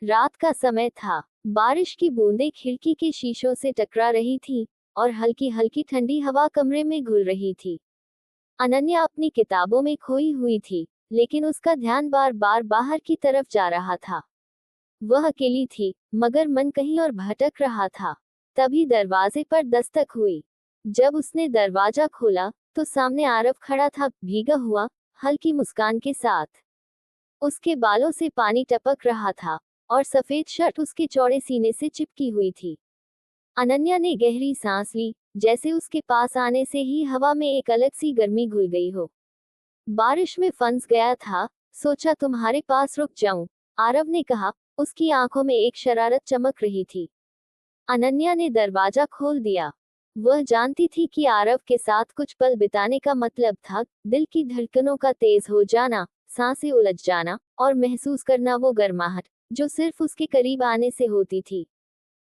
रात का समय था। बारिश की बूंदें खिड़की के शीशों से टकरा रही थी और हल्की हल्की ठंडी हवा कमरे में घुल रही थी। अनन्या अपनी किताबों में खोई हुई थी, लेकिन उसका ध्यान बार बार बाहर की तरफ जा रहा था। वह अकेली थी, मगर मन कहीं और भटक रहा था। तभी दरवाजे पर दस्तक हुई। जब उसने दरवाजा खोला, तो सामने आरव खड़ा था, भीगा हुआ, हल्की मुस्कान के साथ। उसके बालों से पानी टपक रहा था और सफेद शर्ट उसके चौड़े सीने से चिपकी हुई थी। अनन्या ने गहरी सांस ली, जैसे उसके पास आने से ही हवा में एक अलग सी गर्मी घुल गई हो। बारिश में फंस गया था, सोचा तुम्हारे पास रुक जाऊं, आरव ने कहा। उसकी आंखों में एक शरारत चमक रही थी। अनन्या ने दरवाजा खोल दिया। वह जानती थी कि आरव के साथ कुछ पल बिताने का मतलब था दिल की धड़कनों का तेज हो जाना, सांसें उलझ जाना और महसूस करना वो गर्माहट जो सिर्फ उसके करीब आने से होती थी।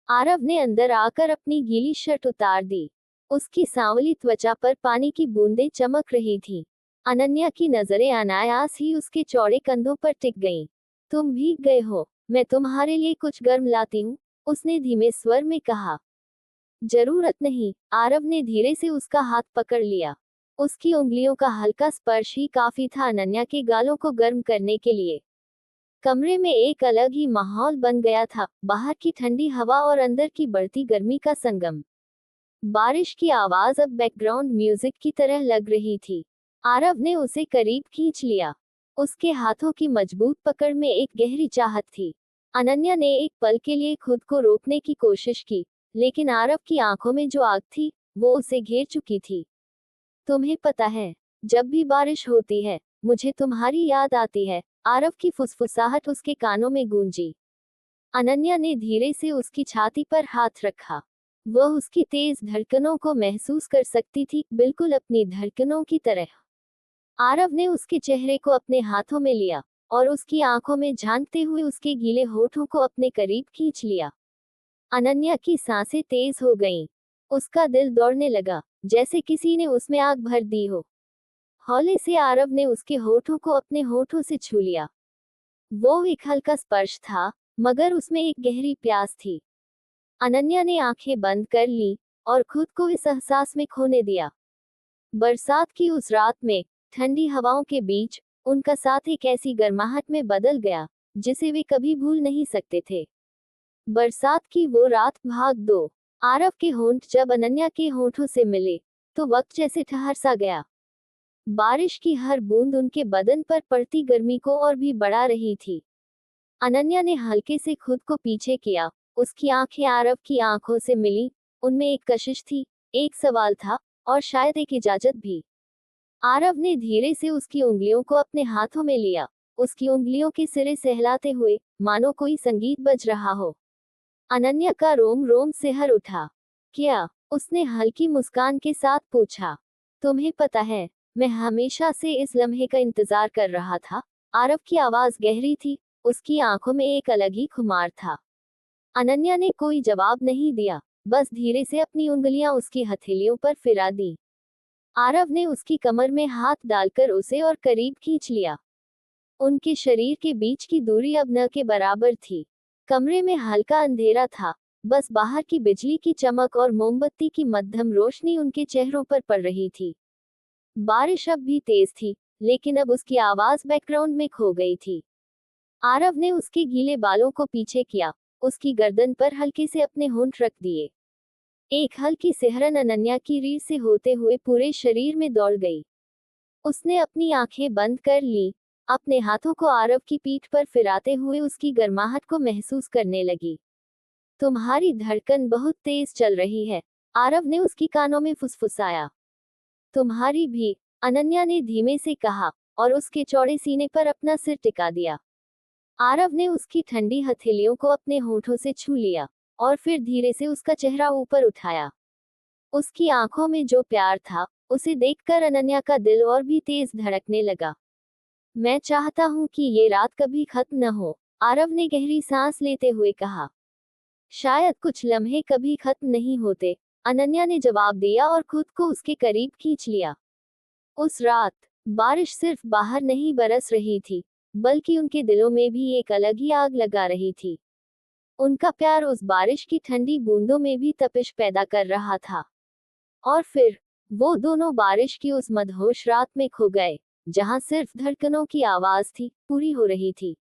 आरव ने अंदर आकर अपनी गीली शर्ट उतार दी। उसकी सांवली त्वचा पर पानी की बूंदें चमक रही थीं। अनन्या की नजरें अनायास ही उसके चौड़े कंधों पर टिक गईं। तुम भीग गए हो, मैं तुम्हारे लिए कुछ गर्म लाती हूँ, उसने धीमे स्वर में कहा। जरूरत नहीं, आरव ने धीरे से उसका हाथ पकड़ लिया। उसकी उंगलियों का हल्का स्पर्श ही काफी था अनन्या के गालों को गर्म करने के लिए। कमरे में एक अलग ही माहौल बन गया था, बाहर की ठंडी हवा और अंदर की बढ़ती गर्मी का संगम। बारिश की आवाज अब बैकग्राउंड म्यूजिक की तरह लग रही थी। आरव ने उसे करीब खींच लिया। उसके हाथों की मजबूत पकड़ में एक गहरी चाहत थी। अनन्या ने एक पल के लिए खुद को रोकने की कोशिश की, लेकिन आरव की आंखों में जो आग थी, वो उसे घेर चुकी थी। तुम्हें पता है, जब भी बारिश होती है, मुझे तुम्हारी याद आती है, आरव की फुसफुसाहट उसके कानों में गूंजी। अनन्या ने धीरे से उसकी छाती पर हाथ रखा। वह उसकी तेज धड़कनों को महसूस कर सकती थी, बिल्कुल अपनी धड़कनों की तरह। आरव ने उसके चेहरे को अपने हाथों में लिया और उसकी आंखों में झांकते हुए उसके गीले होठों को अपने करीब खींच लिया। अनन्या की सांसें तेज हो गईं। उसका दिल दौड़ने लगा, जैसे किसी ने उसमें आग भर दी हो। हौले से आरव ने उसके होठों को अपने होठों से छू लिया। वो एक हल्का स्पर्श था, मगर उसमें एक गहरी प्यास थी। अनन्या ने आंखें बंद कर ली और खुद को इस एहसास में खोने दिया। बरसात की उस रात में, ठंडी हवाओं के बीच, उनका साथ एक ऐसी गर्माहट में बदल गया, जिसे वे कभी भूल नहीं सकते थे। बरसात की वो रात भाग दो। आरव के होंठ जब अनन्या के होंठों से मिले, तो वक्त जैसे ठहर सा गया। बारिश की हर बूंद उनके बदन पर पड़ती गर्मी को और भी बढ़ा रही थी। अनन्या ने हल्के से खुद को पीछे किया। उसकी आंखें आरव की आंखों से मिली। उनमें एक कशिश थी, एक सवाल था, और शायद एक इजाजत भी। आरव ने धीरे से उसकी उंगलियों को अपने हाथों में लिया, उसकी उंगलियों के सिरे सहलाते हुए, मानो कोई संगीत बज रहा हो। अनन्या का रोम रोम सिहर उठा। क्या? उसने हल्की मुस्कान के साथ पूछा। तुम्हें पता है, मैं हमेशा से इस लम्हे का इंतजार कर रहा था। आरव की आवाज गहरी थी, उसकी आंखों में एक अलग ही खुमार था। अनन्या ने कोई जवाब नहीं दिया, बस धीरे से अपनी उंगलियां उसकी हथेलियों पर फिरा दी। आरव ने उसकी कमर में हाथ डालकर उसे और करीब खींच लिया। उनके शरीर के बीच की दूरी अब न के बराबर थी। कमरे में हल्का अंधेरा था, बस बाहर की बिजली की चमक और मोमबत्ती की मध्यम रोशनी उनके चेहरों पर पड़ रही थी। बारिश अब भी तेज थी, लेकिन अब उसकी आवाज बैकग्राउंड में खो गई थी। आरव ने उसके गीले बालों को पीछे किया, उसकी गर्दन पर हल्के से अपने होंठ रख दिए। एक हल्की सिहरन अनन्या की रीढ़ से होते हुए पूरे शरीर में दौड़ गई। उसने अपनी आंखें बंद कर ली, अपने हाथों को आरव की पीठ पर फिराते हुए उसकी गर्माहट को महसूस करने लगी। तुम्हारी धड़कन बहुत तेज चल रही है, आरव ने उसकी कानों में फुसफुसाया। तुम्हारी भी, अनन्या ने धीमे से कहा, और उसके चौड़े सीने पर अपना सिर टिका दिया। आरव ने उसकी ठंडी हथेलियों को अपने होठों से छू लिया, और फिर धीरे से उसका चेहरा ऊपर उठाया। उसकी आंखों में जो प्यार था, उसे देखकर अनन्या का दिल और भी तेज धड़कने लगा। मैं चाहता हूं कि ये रात कभी खत्म न हो, आरव ने गहरी सांस लेते हुए कहा। शायद कुछ लम्हे कभी खत्म नहीं होते, अनन्या ने जवाब दिया और खुद को उसके करीब खींच लिया। उस रात, बारिश सिर्फ बाहर नहीं बरस रही थी, बल्कि उनके दिलों में भी एक अलग ही आग लगा रही थी। उनका प्यार उस बारिश की ठंडी बूंदों में भी तपिश पैदा कर रहा था। और फिर वो दोनों बारिश की उस मदहोश रात में खो गए, जहां सिर्फ धड़कनों की आवाज थी, पूरी हो रही थी।